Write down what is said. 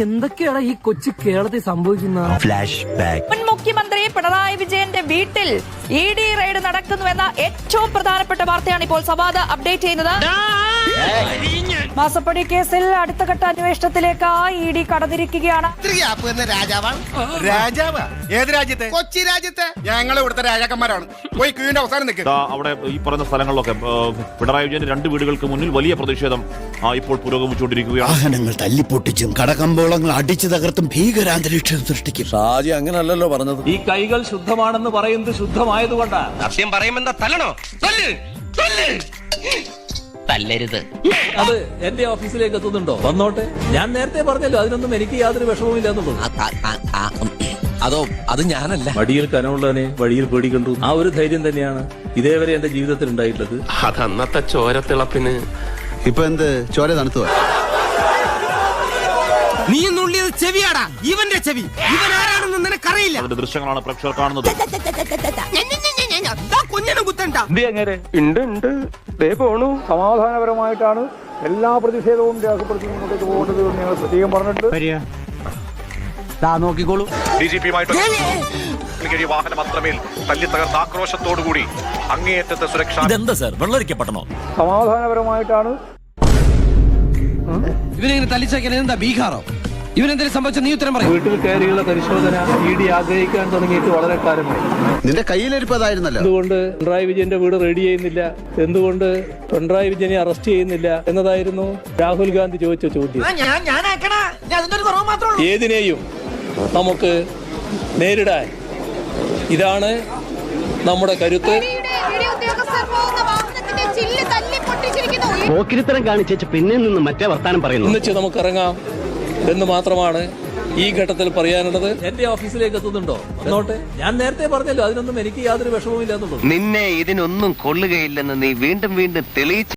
എന്തൊക്കെയാണ് ഈ കൊച്ചു കേരളത്തിൽ സംഭവിക്കുന്നത്? Flash back. മുൻ മുഖ്യമന്ത്രി പിണറായി വിജയന്റെ വീട്ടിൽ ED റെയ്ഡ് നടക്കുന്നുവെന്ന ഏറ്റവും പ്രധാനപ്പെട്ട വാർത്തയാണ് ഇപ്പോൾ സംവാദ അപ്ഡേറ്റ് ചെയ്യുന്നത്. മാസപ്പടി കേസിൽ അടുത്ത ഘട്ട അന്വേഷണത്തിലേക്ക് ED കടന്നിരിക്കുകയാണ്. ഏത് രാജ്യത്തെ? കൊച്ചി രാജ്യത്തെ. ഞങ്ങൾ ഇവിടുത്തെ രാജാക്കന്മാരാണ്. പോയി ക്യൂവിന്റെ അവസാനം നിൽക്കുക. അവിടെ ഈ പറയുന്ന സ്ഥലങ്ങളിലൊക്കെ പിണറായി വിജയന്റെ 2 വീടുകൾക്ക് മുന്നിൽ വലിയ പ്രതിഷേധം ഇപ്പോൾ പുരോഗമിച്ചുകൊണ്ടിരിക്കുകയാണ്. വാഹനങ്ങൾ തല്ലിപ്പൊട്ടിച്ചും കടകമ്പോളങ്ങൾ അടിച്ചു തകർത്തും ഭീകരാന്തരീക്ഷം സൃഷ്ടിക്കും. ഷാജി അങ്ങനല്ലല്ലോ പറഞ്ഞത്. ഈ കൈകൾ ശുദ്ധമാണെന്ന് പറയുന്നത് ശുദ്ധമായതുകൊണ്ടാണ്. സത്യം പറയുമെന്താ തല്ലണോ? തല്ലരുത്. അത് എന്റെ ഓഫീസിലേക്ക് എത്തുന്നുണ്ടോ? വന്നോട്ടെ. ഞാൻ നേരത്തെ പറഞ്ഞല്ലോ, അതിനൊന്നും എനിക്ക് യാതൊരു വിഷമവും ഇല്ലെന്നുള്ളൂ. അത് ഞാനല്ല. വടിയിൽ കനമുള്ളവനെ വഴിയിൽ പേടിക്കണ്ടു. ആ ഒരു ധൈര്യം തന്നെയാണ് ഇതേവരെ എന്റെ ജീവിതത്തിൽ ഉണ്ടായിട്ടുള്ളത്. അത് അന്നത്തെ ചോരത്തിളപ്പിന്. ഇപ്പൊ എന്ത് ചോര തണുത്തു? നീ നുള്ളിയത് ചെവിയാടാ, ഇവന്റെ ചെവി. ഇവൻ ആരാണെന്ന് നിനക്കറിയില്ല. അതിന്റെ ദൃശ്യങ്ങളാണ് പ്രേക്ഷകർ കാണുന്നത്. കുഞ്ഞിനും കുത്തണ്ട. സമാധാനപരമായിട്ടാണ് എല്ലാ പ്രതിഷേധവും രേഖപ്പെടുത്തി മുന്നോട്ടേക്ക് പോകുന്നത് എന്ന് ഞങ്ങൾ പ്രത്യേകം പറഞ്ഞിട്ടുണ്ട്. നോക്കിക്കോളൂ. DGP വാഹനം അത്രമേൽ തല്ലി തകർന്ന ആക്രോശത്തോടുകൂടി അങ്ങേയറ്റത്തെ സുരക്ഷ. ഇതെന്താ സാർ, വെള്ളരിക്കപ്പെട്ടണോ? സമാധാനപരമായിട്ടാണ്. ഇവനെങ്ങനെ തല്ലിച്ചേക്കാൻ എന്താ ബീഹാറോ? ഇവനെന്തെങ്കിലും സംഭവിച്ച നീ ഉത്തരം പറയും. വീട്ടിൽ കയറിയുള്ള പരിശോധന ED ആഗ്രഹിക്കാൻ തുടങ്ങിയിട്ട് വളരെ കാലമായി. നിന്റെ കയ്യിലിരിപ്പതായിരുന്നല്ലോ. എന്തുകൊണ്ട് പിണറായി വിജയന്റെ വീട് റെഡി ചെയ്യുന്നില്ല, എന്തുകൊണ്ട് പിണറായി വിജയനെ അറസ്റ്റ് ചെയ്യുന്നില്ല എന്നതായിരുന്നു രാഹുൽ ഗാന്ധി ചോദിച്ച ചോദ്യം. ഏതിനെയും നമുക്ക് നേരിടാൻ ഇതാണ് നമ്മുടെ കരുത്ത്. പോക്കിരിത്തരം കാണിച്ചു പിന്നെ നിന്ന് മറ്റേ വർത്താനം പറയുന്നു. ഒന്നിച്ച് നമുക്കിറങ്ങാം എന്ന് മാത്രമാണ് ഈ ഘട്ടത്തിൽ പറയാനുള്ളത്. എന്റെ ഓഫീസിലേക്ക് എത്തുന്നുണ്ടോ? എന്നോട്ടെ. ഞാൻ നേരത്തെ പറഞ്ഞല്ലോ, അതിനൊന്നും എനിക്ക് യാതൊരു വിഷമവും ഇല്ലെന്നുള്ളൂ. നിന്നെ ഇതിനൊന്നും കൊള്ളുകയില്ലെന്ന് നീ വീണ്ടും വീണ്ടും തെളിയിച്ചു.